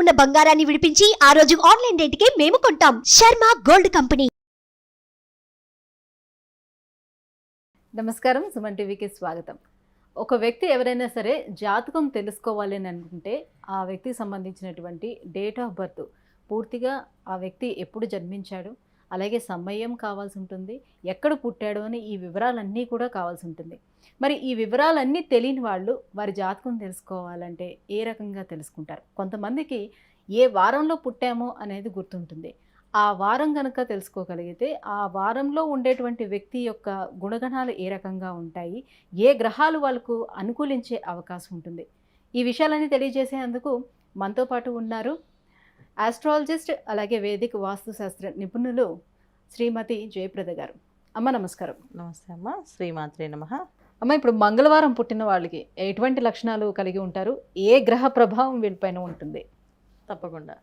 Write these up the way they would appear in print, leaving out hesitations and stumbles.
ఉన్న బంగారాన్ని విడిపించి ఆ రోజు ఆన్లైన్ రేటుకే మేము కొంటాం. Sharma gold company. నమస్కారం, సుమన్ టీవీకి స్వాగతం. ఒక వ్యక్తి ఎవరైనా సరే జాతకం తెలుసుకోవాలి అని అనుకుంటే ఆ వ్యక్తికి సంబంధించినటువంటి డేట్ ఆఫ్ బర్త్, పూర్తిగా ఆ వ్యక్తి ఎప్పుడు జన్మించాడు, అలాగే సమయం కావాల్సి ఉంటుంది, ఎక్కడ పుట్టాడు అని ఈ వివరాలన్నీ కూడా కావాల్సి ఉంటుంది. మరి ఈ వివరాలన్నీ తెలియని వాళ్ళు వారి జాతకం తెలుసుకోవాలంటే ఏ రకంగా తెలుసుకుంటారు? కొంతమందికి ఏ వారంలో పుట్టామో అనేది గుర్తుంటుంది. ఆ వారం కనుక తెలుసుకోగలిగితే ఆ వారంలో ఉండేటువంటి వ్యక్తి యొక్క గుణగణాలు ఏ రకంగా ఉంటాయి, ఏ గ్రహాలు వాళ్ళకు అనుకూలించే అవకాశం ఉంటుంది, ఈ విషయాలన్నీ తెలియజేసేందుకు మనతో పాటు ఉన్నారు ఆస్ట్రాలజిస్ట్ అలాగే వేదిక వాస్తు శాస్త్ర నిపుణులు శ్రీమతి జయప్రద గారు. అమ్మ నమస్కారం. నమస్తే అమ్మ, శ్రీమాత్రే నమః. అమ్మ, ఇప్పుడు మంగళవారం పుట్టిన వాళ్ళకి ఎటువంటి లక్షణాలు కలిగి ఉంటారు, ఏ గ్రహ ప్రభావం వీళ్ళపైన ఉంటుంది? తప్పకుండా.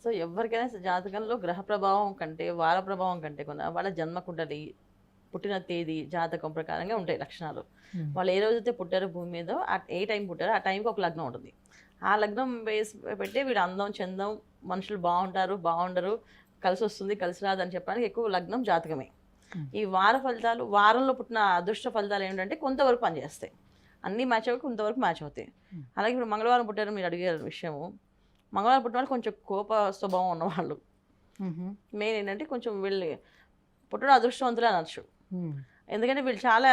సో ఎవరికైనా జాతకంలో గ్రహ ప్రభావం కంటే వార ప్రభావం కంటే కూడా వాళ్ళ జన్మకుండలి, పుట్టిన తేదీ, జాతకం ప్రకారంగా ఉంటాయి లక్షణాలు. వాళ్ళు ఏ రోజైతే పుట్టారో భూమి మీద ఏ టైం పుట్టారో ఆ టైంకి ఒక లగ్నం ఉంటుంది. ఆ లగ్నం వేసి పెట్టి వీడు అందం చందం, మనుషులు బాగుంటారు బాగుండరు, కలిసి వస్తుంది కలిసి రాదు అని చెప్పడానికి ఎక్కువ లగ్నం జాతకమే. ఈ వార ఫలితాలు, వారంలో పుట్టిన అదృష్ట ఫలితాలు ఏంటంటే కొంతవరకు పనిచేస్తాయి, అన్నీ మ్యాచ్ అవ్వక కొంతవరకు మ్యాచ్ అవుతాయి. అలాగే ఇప్పుడు మంగళవారం పుట్టారు మీరు అడిగే విషయము, మంగళవారం పుట్టిన వాళ్ళు కొంచెం కోప స్వభావం ఉన్నవాళ్ళు. మెయిన్ ఏంటంటే కొంచెం వీళ్ళు పుట్టడం అదృష్టవంతులు అనొచ్చు. ఎందుకంటే వీళ్ళు చాలా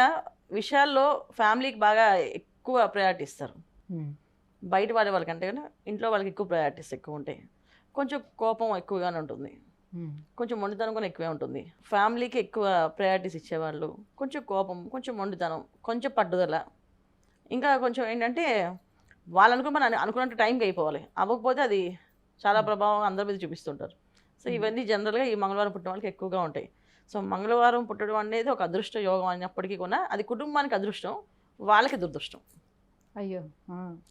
విషయాల్లో ఫ్యామిలీకి బాగా ఎక్కువ ప్రయారిటీ ఇస్తారు. బయట వాళ్ళకంటే కానీ ఇంట్లో వాళ్ళకి ఎక్కువ ప్రయారిటీస్ ఎక్కువ ఉంటాయి. కొంచెం కోపం ఎక్కువగానే ఉంటుంది, కొంచెం మొండితనం కూడా ఎక్కువే ఉంటుంది. ఫ్యామిలీకి ఎక్కువ ప్రయారిటీస్ ఇచ్చేవాళ్ళు, కొంచెం కోపం, కొంచెం మొండితనం, కొంచెం పట్టుదల, ఇంకా కొంచెం ఏంటంటే వాళ్ళు మనం అనుకున్నట్టు టైంకి అయిపోవాలి, అవ్వకపోతే అది చాలా ప్రభావం అందరి మీద చూపిస్తుంటారు. సో ఇవన్నీ జనరల్గా ఈ మంగళవారం పుట్టిన వాళ్ళకి ఎక్కువగా ఉంటాయి. సో మంగళవారం పుట్టడం అనేది ఒక అదృష్ట యోగం అయినప్పటికీ కూడా అది కుటుంబానికి అదృష్టం, వాళ్ళకి దురదృష్టం. అయ్యో,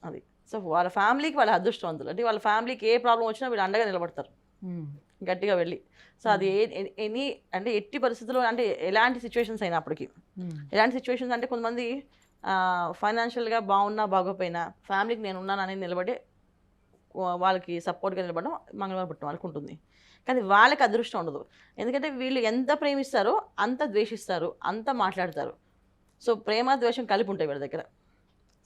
అది. సో వాళ్ళ ఫ్యామిలీకి వాళ్ళ అదృష్టవంతులు, అంటే వాళ్ళ ఫ్యామిలీకి ఏ ప్రాబ్లం వచ్చినా వీళ్ళు అండగా నిలబడతారు గట్టిగా వెళ్ళి. సో అది ఎనీ అంటే ఎట్టి పరిస్థితుల్లో, అంటే ఎలాంటి సిచ్యువేషన్స్ అయినప్పటికీ, ఎలాంటి సిచ్యువేషన్స్ అంటే కొంతమంది ఫైనాన్షియల్గా బాగున్నా బాగోపోయినా ఫ్యామిలీకి నేను ఉన్నాను అనేది నిలబడి వాళ్ళకి సపోర్ట్గా నిలబడడం మంగళవారం పుట్టిన వాళ్ళకి ఉంటుంది. కానీ వాళ్ళకి అదృష్టం ఉండదు, ఎందుకంటే వీళ్ళు ఎంత ప్రేమిస్తారో అంత ద్వేషిస్తారు, అంత మాట్లాడతారు. సో ప్రేమ ద్వేషం కలిపి ఉంటాయి వీళ్ళ దగ్గర.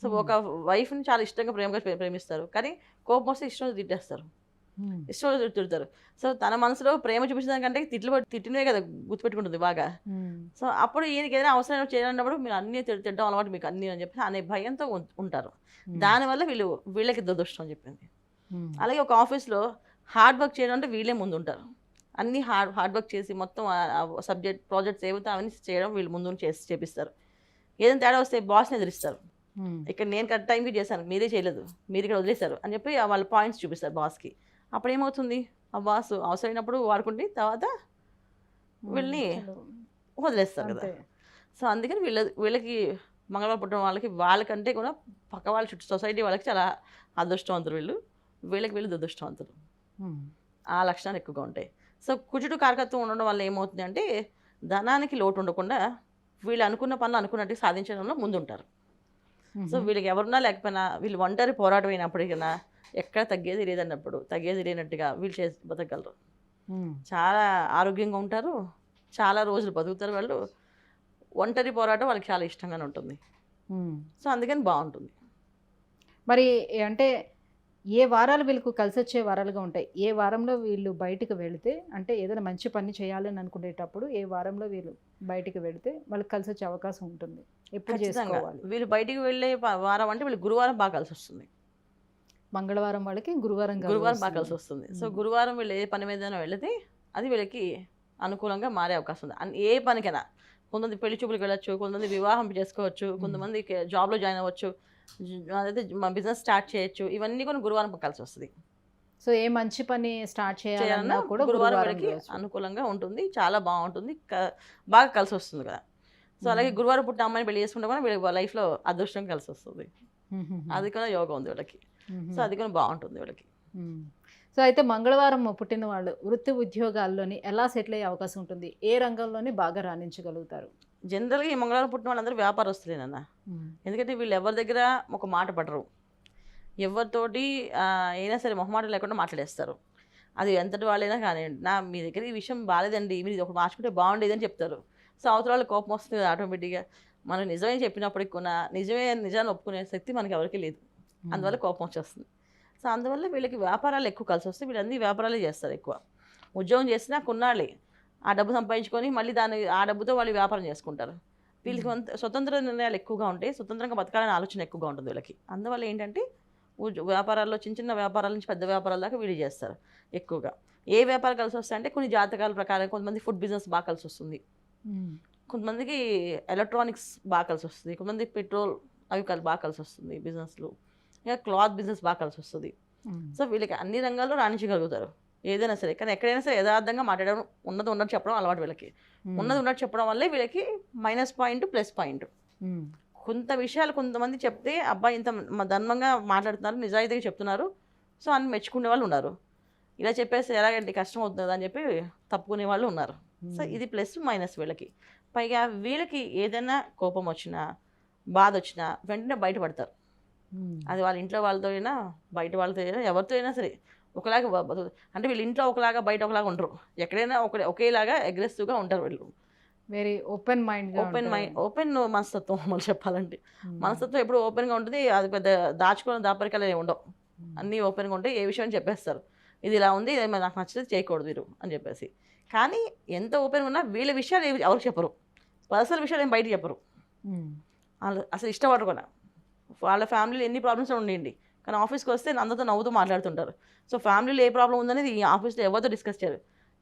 సో ఒక వైఫ్ని చాలా ఇష్టంగా ప్రేమగా ప్రేమిస్తారు, కానీ కోపం వస్తే ఇష్టం తిట్టేస్తారు, ఇష్టం తిడతారు. సో తన మనసులో ప్రేమ చూపించడానికంటే తిట్టినవే కదా గుర్తుపెట్టుకుంటుంది బాగా. సో అప్పుడు ఈయనకి ఏదైనా అవసరం చేయాలన్నప్పుడు మీరు అన్నీ తిట్టడం అలవాటు మీకు అన్నీ అని చెప్పి అనే భయంతో ఉంటారు. దానివల్ల వీళ్ళకి దురదృష్టం అని చెప్పింది. అలాగే ఒక ఆఫీస్లో హార్డ్ వర్క్ చేయడం అంటే వీళ్ళే ముందు ఉంటారు, అన్నీ హార్డ్ వర్క్ చేసి మొత్తం సబ్జెక్ట్ ప్రాజెక్ట్స్ ఏవైతే అవన్నీ చేయడం వీళ్ళు ముందు చేపిస్తారు. ఏదైనా తేడా వస్తే బాస్ని ఎదిరిస్తారు, ఇక్కడ నేను కరెక్ట్ టైంకి చేశాను మీరే చేయలేదు, మీరు ఇక్కడ వదిలేశారు అని చెప్పి వాళ్ళ పాయింట్స్ చూపిస్తారు బాస్కి. అప్పుడు ఏమవుతుంది, ఆ బాస్ అవసరమైనప్పుడు వాడుకుంటే తర్వాత వీళ్ళని వదిలేస్తారు కదా. సో అందుకని వీళ్ళకి మంగళవారం పుట్టిన వాళ్ళకంటే కూడా పక్క వాళ్ళ చుట్టూ సొసైటీ వాళ్ళకి చాలా అదృష్టవంతులు, వీళ్ళకి దురదృష్టవంతులు. ఆ లక్షణాలు ఎక్కువగా ఉంటాయి. సో కుజుడు కారకత్వం ఉండడం వల్ల ఏమవుతుంది అంటే ధనానికి లోటు ఉండకుండా వీళ్ళు అనుకున్న పనులు అనుకున్నట్టు సాధించడంలో ముందుంటారు. సో వీళ్ళకి ఎవరున్నా లేకపోయినా వీళ్ళు ఒంటరి పోరాటం అయినప్పటికైనా ఎక్కడ తగ్గేది లేదన్నప్పుడు తగ్గేది లేనట్టుగా వీళ్ళు చేసి బతకగలరు. చాలా ఆరోగ్యంగా ఉంటారు, చాలా రోజులు బతుకుతారు. వాళ్ళు ఒంటరి పోరాటం వాళ్ళకి చాలా ఇష్టంగానే ఉంటుంది. సో అందుకని బాగుంటుంది. మరి అంటే ఏ వారాలు వీళ్ళకు కలిసి వచ్చే వారాలుగా ఉంటాయి? ఏ వారంలో వీళ్ళు బయటకు వెళితే, అంటే ఏదైనా మంచి పని చేయాలని అనుకునేటప్పుడు ఏ వారంలో వీళ్ళు బయటికి వెళితే వాళ్ళకి కలిసి వచ్చే అవకాశం ఉంటుంది? ఎప్పుడు చేసుకోవాలి? వీళ్ళు బయటికి వెళ్ళే వారం అంటే వీళ్ళు గురువారం బాగా కలిసి వస్తుంది. మంగళవారం వాళ్ళకి గురువారం బాగా కలిసి వస్తుంది. సో గురువారం వీళ్ళు ఏ పని మీద వెళితే అది వీళ్ళకి అనుకూలంగా మారే అవకాశం ఉంది. ఏ పనికైనా, కొంతమంది పెళ్లి చూపులకు వెళ్ళొచ్చు, కొంతమంది వివాహం చేసుకోవచ్చు, కొంతమంది జాబ్లో జాయిన్ అవ్వచ్చు, అదైతే బిజినెస్ స్టార్ట్ చేయొచ్చు. ఇవన్నీ కూడా గురువారం కలిసి వస్తుంది. సో ఏ మంచి పని స్టార్ట్ చేయాలన్నా కూడా గురువారం వీళ్ళకి అనుకూలంగా ఉంటుంది, చాలా బాగుంటుంది, బాగా కలిసి వస్తుంది కదా. సో అలాగే గురువారం పుట్టిన అమ్మాయిని పెళ్లి చేసుకుంటే కూడా వీళ్ళకి లైఫ్లో అదృష్టం కలిసి వస్తుంది. అది కూడా యోగం ఉంది వీళ్ళకి. సో అది కూడా బాగుంటుంది వీళ్ళకి. సో అయితే మంగళవారం పుట్టిన వాళ్ళు వృత్తి ఉద్యోగాల్లోని ఎలా సెటిల్ అయ్యే అవకాశం ఉంటుంది? ఏ రంగంలోని బాగా రాణించగలుగుతారు? జనరల్గా ఈ మంగళవారం పుట్టిన వాళ్ళందరూ వ్యాపారస్తులేనన్నా, ఎందుకంటే వీళ్ళు ఎవరి దగ్గర ఒక మాట పడరు. ఎవరితోటి అయినా సరే మొహమాటం లేకుండా మాట్లాడేస్తారు. అది ఎంతటి వాళ్ళైనా కానివ్వండి, మీ దగ్గర ఈ విషయం బాలేదండి, మీరు ఇది ఒకటి మార్చుకుంటే బాగుండేది అని చెప్తారు. సో అవతల వాళ్ళకి కోపం వస్తుంది కదా ఆటోమేటిక్గా. మనం నిజమే చెప్పినప్పటికి కూడా నిజాన్ని ఒప్పుకునే శక్తి మనకి ఎవరికీ లేదు. అందువల్ల కోపం వచ్చేస్తుంది. సో అందువల్ల వీళ్ళకి వ్యాపారాలు ఎక్కువ కలిసి వస్తాయి. వీళ్ళు అన్ని వ్యాపారాలే చేస్తారు ఎక్కువ. ఉద్యోగం చేసినా కొన్నాళ్ళే ఆ డబ్బు సంపాదించుకొని మళ్ళీ ఆ డబ్బుతో వాళ్ళు వ్యాపారం చేసుకుంటారు. వీళ్ళకి స్వతంత్ర నిర్ణయాలు ఎక్కువగా ఉంటాయి. స్వతంత్రంగా బతకాలనే ఆలోచన ఎక్కువగా ఉంటుంది వీళ్ళకి. అందువల్ల ఏంటంటే వ్యాపారాల్లో చిన్న చిన్న వ్యాపారాల నుంచి పెద్ద వ్యాపారాల దాకా వీళ్ళు చేస్తారు ఎక్కువగా. ఏ వ్యాపారం కలిసి వస్తాయంటే కొన్ని జాతకాల ప్రకారం కొంతమంది ఫుడ్ బిజినెస్ బాగా కలిసి వస్తుంది, కొంతమందికి ఎలక్ట్రానిక్స్ బాగా కలిసి వస్తుంది, కొంతమంది పెట్రోల్ అవి బాగా కలిసి వస్తుంది బిజినెస్లు, ఇంకా క్లాత్ బిజినెస్ బాగా కలిసి వస్తుంది. సో వీళ్ళకి అన్ని రంగాల్లో రాణించగలుగుతారు ఏదైనా సరే. కానీ ఎక్కడైనా సరే యథార్థంగా మాట్లాడడం, ఉన్నట్టు చెప్పడం అలవాటు వీళ్ళకి. ఉన్నట్టు చెప్పడం వల్లే వీళ్ళకి మైనస్ పాయింట్ ప్లస్ పాయింట్. కొంత విషయాలు కొంతమంది చెప్తే అబ్బాయి ఇంత ధర్మంగా మాట్లాడుతున్నారు, నిజాయితీగా చెప్తున్నారు, సో అని మెచ్చుకునే వాళ్ళు ఉన్నారు. ఇలా చెప్పేసి ఎలాగంటే కష్టం అవుతుంది అని చెప్పి తప్పుకునే వాళ్ళు ఉన్నారు. సో ఇది ప్లస్ మైనస్ వీళ్ళకి. పైగా వీళ్ళకి ఏదైనా కోపం వచ్చినా బాధ వచ్చినా వెంటనే బయటపడతారు. అది వాళ్ళ ఇంట్లో వాళ్ళతో అయినా బయట వాళ్ళతో అయినా ఎవరితో అయినా సరే ఒకలాగా అంటే వీళ్ళు ఇంట్లో ఒకలాగా బయట ఒకలాగా ఉండరు. ఎక్కడైనా ఒకేలాగా అగ్రెసివ్గా ఉంటారు వీళ్ళు. వెరీ ఓపెన్ ఓపెన్ మనస్తత్వం మళ్ళీ చెప్పాలంటే. మనస్తత్వం ఎప్పుడు ఓపెన్గా ఉంటుంది. అది పెద్ద దాచుకున్న దాపరికలు ఉండవు, అన్నీ ఓపెన్గా ఉంటాయి. ఏ విషయం చెప్పేస్తారు, ఇది ఇలా ఉంది, ఇది నాకు నచ్చలేదు, చేయకూడదు మీరు అని చెప్పేసి. కానీ ఎంత ఓపెన్గా ఉన్నా వీళ్ళ విషయాలు ఎవరికి చెప్పరు, పర్సనల్ విషయాలు ఏం బయట చెప్పరు. వాళ్ళు అసలు ఇష్టపడరు కూడా. వాళ్ళ ఫ్యామిలీలో ఎన్ని ప్రాబ్లమ్స్ ఉండండి, కానీ ఆఫీస్కి వస్తే అందరితో నవ్వుతూ మాట్లాడుతుంటారు. సో ఫ్యామిలీలో ఏ ప్రాబ్లం ఉందనేది ఈ ఆఫీస్లో ఎవరితో డిస్కస్ చేయరు.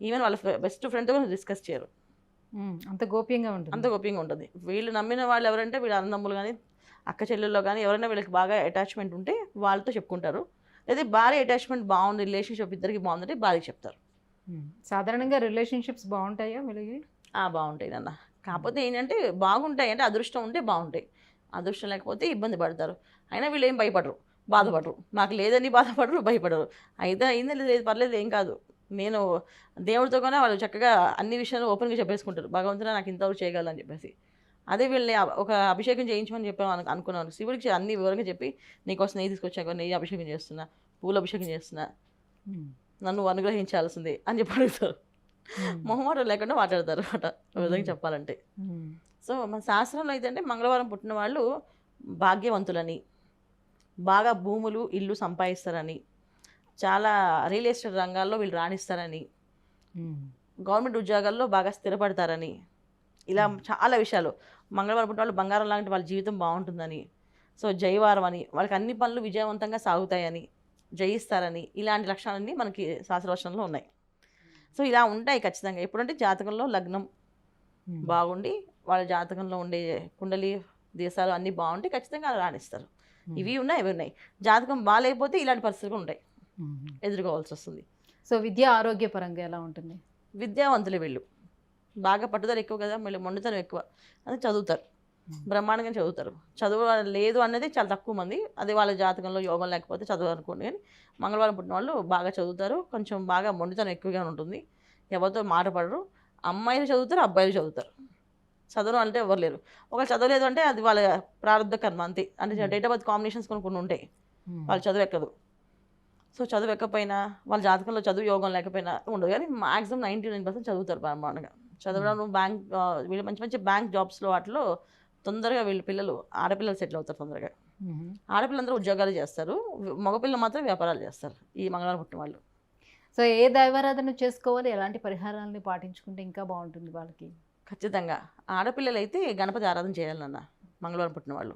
ఈవెన్ వాళ్ళ బెస్ట్ ఫ్రెండ్తో కూడా డిస్కస్ చేయరు. అంత గోప్యంగా ఉంటుంది. వీళ్ళు నమ్మిన వాళ్ళు ఎవరంటే వీళ్ళ అన్నదమ్ములు కానీ అక్క చెల్లెల్లో కానీ ఎవరైనా వీళ్ళకి బాగా అటాచ్మెంట్ ఉంటే వాళ్ళతో చెప్పుకుంటారు. లేదా భార్య అటాచ్మెంట్ బాగుంది, రిలేషన్షిప్ ఇద్దరికి బాగుందంటే భార్యకి చెప్తారు. సాధారణంగా రిలేషన్షిప్స్ బాగుంటాయా వీళ్ళకి? బాగుంటాయి నాన్న. కాకపోతే ఏంటంటే బాగుంటాయి అంటే అదృష్టం ఉంటే బాగుంటాయి, అదృష్టం లేకపోతే ఇబ్బంది పడతారు. అయినా వీళ్ళు ఏం భయపడరు, బాధపడరు. మాకు లేదని బాధపడరు, భయపడరు. అయితే అయిందా లేదు పర్లేదు ఏం కాదు, నేను దేవుడితో కూడా వాళ్ళు చక్కగా అన్ని విషయాలు ఓపెన్గా చెప్పేసుకుంటారు. భగవంతుడా నాకు ఇంతవరకు చేయగలని చెప్పేసి. అదే వీళ్ళని ఒక అభిషేకం చేయించమని చెప్పాము అనుకున్నాను. శివుడికి అన్ని వివరంగా చెప్పి నీకోసం నెయ్యి తీసుకొచ్చాక నెయ్యి అభిషేకం చేస్తున్నా, పూల అభిషేకం చేస్తున్నా, నన్ను అనుగ్రహించాల్సిందే అని చెప్పి అడుగుతారు. మొహమాటం లేకుండా మాట్లాడతారు అన్నమాట ఒక విధంగా చెప్పాలంటే. సో మన శాస్త్రంలో అయితే అంటే మంగళవారం పుట్టిన వాళ్ళు భాగ్యవంతులని, బాగా భూములు ఇల్లు సంపాదిస్తారని, చాలా రియల్ ఎస్టేట్ రంగాల్లో వీళ్ళు రాణిస్తారని, గవర్నమెంట్ ఉద్యోగాల్లో బాగా స్థిరపడతారని, ఇలా చాలా విషయాలు. మంగళవారం పుట్టిన వాళ్ళు బంగారం లాంటి వాళ్ళ జీవితం బాగుంటుందని, సో జయవారం అని, వాళ్ళకి అన్ని పనులు విజయవంతంగా సాగుతాయని, జయిస్తారని, ఇలాంటి లక్షణాలన్నీ మనకి శాస్త్రవచనంలో ఉన్నాయి. సో ఇలా ఉంటాయి ఖచ్చితంగా. ఎప్పుడంటే జాతకంలో లగ్నం బాగుండి వాళ్ళ జాతకంలో ఉండే కుండలి దేశాలు అన్నీ బాగుంటే ఖచ్చితంగా అలా రాణిస్తారు. ఇవి ఉన్నాయి, ఇవి ఉన్నాయి. జాతకం బాగాలేకపోతే ఇలాంటి పరిస్థితులు ఉంటాయి, ఎదుర్కోవాల్సి వస్తుంది. సో విద్య ఆరోగ్యపరంగా ఎలా ఉంటుంది? విద్యావంతులు వీళ్ళు బాగా పట్టుదల ఎక్కువ కదా, వీళ్ళు మొండితనం ఎక్కువ, అది చదువుతారు, బ్రహ్మాండంగా చదువుతారు. చదువు లేదు అన్నది చాలా తక్కువ మంది. అది వాళ్ళ జాతకంలో యోగం లేకపోతే చదువు అనుకోండి. కానీ మంగళవారం పుట్టిన వాళ్ళు బాగా చదువుతారు, కొంచెం బాగా మొండితనం ఎక్కువగా ఉంటుంది, ఎవరితో మాట పడరు. అమ్మాయిలు చదువుతారు, అబ్బాయిలు చదువుతారు. చదవడం అంటే ఎవరు లేరు. ఒకళ్ళు చదవలేదు అంటే అది వాళ్ళ ప్రారంభ కర్మ అంతే. అంటే డేట్ ఆఫ్ బర్త్ కాంబినేషన్స్ కొన్ని ఉంటాయి, వాళ్ళు చదువు ఎక్కదు. సో చదువు ఎక్కకపోయినా వాళ్ళ జాతకంలో చదువు యోగం లేకపోయినా ఉండదు. కానీ మ్యాక్సిమం 99% చదువుతారు బ్రహ్మాండంగా. చదవడం వీళ్ళు మంచి మంచి బ్యాంక్ జాబ్స్లో వాటిలో తొందరగా వీళ్ళు పిల్లలు ఆడపిల్లలు సెటిల్ అవుతారు తొందరగా. ఆడపిల్లలందరూ ఉద్యోగాలు చేస్తారు, మగపిల్లలు మాత్రం వ్యాపారాలు చేస్తారు ఈ మంగళవారం పుట్టిన వాళ్ళు. సో ఏ దైవారాధన చేసుకోవాలి, ఎలాంటి పరిహారాలని పాటించుకుంటే ఇంకా బాగుంటుంది వాళ్ళకి? ఖచ్చితంగా ఆడపిల్లలు అయితే గణపతి ఆరాధన చేయాలన్న మంగళవారం పుట్టిన వాళ్ళు.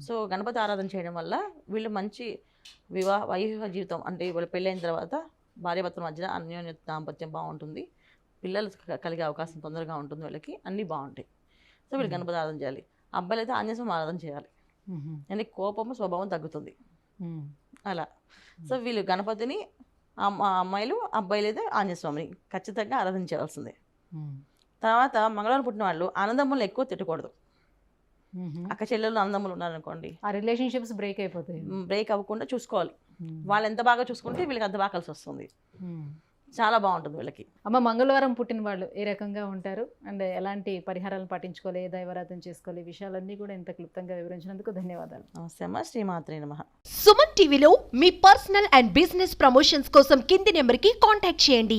సో గణపతి ఆరాధన చేయడం వల్ల వీళ్ళు మంచి వైవాహిక జీవితం, అంటే వీళ్ళు పెళ్ళైన తర్వాత భార్యాభర్తల మధ్యన అన్యోన్య దాంపత్యం బాగుంటుంది, పిల్లలు కలిగే అవకాశం తొందరగా ఉంటుంది, వీళ్ళకి అన్నీ బాగుంటాయి. సో వీళ్ళు గణపతి ఆరాధన చేయాలి. అబ్బాయిలు అయితే ఆంజనేయ స్వామి ఆరాధన చేయాలి, అంటే కోపము స్వభావం తగ్గుతుంది అలా. సో వీళ్ళు గణపతిని, అమ్మాయిలు అబ్బాయిలు అయితే ఆంజనేయ స్వామిని ఖచ్చితంగా ఆరాధన చేయాల్సిందే. తర్వాత మంగళవారం పుట్టిన వాళ్ళు అన్నదమ్ములు ఎక్కువ తిట్టకూడదు. అక్క చెల్లెళ్ళు అన్నదమ్ములు ఉన్నారనుకోండి, ఆ రిలేషన్షిప్స్ బ్రేక్ అయిపోతాయి. బ్రేక్ అవ్వకుండా చూసుకోవాలి. వాళ్ళు ఎంత బాగా చూసుకుంటే వీళ్ళకి అంత బాగా కలిసి వస్తుంది. చాలా బాగుంటుంది వీళ్ళకి. అమ్మ, మంగళవారం పుట్టిన వాళ్ళు ఏ రకంగా ఉంటారు అండ్ ఎలాంటి పరిహారాలను పాటించుకోవాలి, ఏ దైవారాధన చేసుకోవాలి, ఈ విషయాలన్నీ కూడా ఇంత క్లుప్తంగా వివరించినందుకు ధన్యవాదాలు. నమస్తే అమ్మ. శ్రీమాత్రే నమః. సుమన్ టీవీలో మీ పర్సనల్ అండ్ బిజినెస్ ప్రమోషన్స్ కోసం కింది నెంబర్కి కాంటాక్ట్ చేయండి.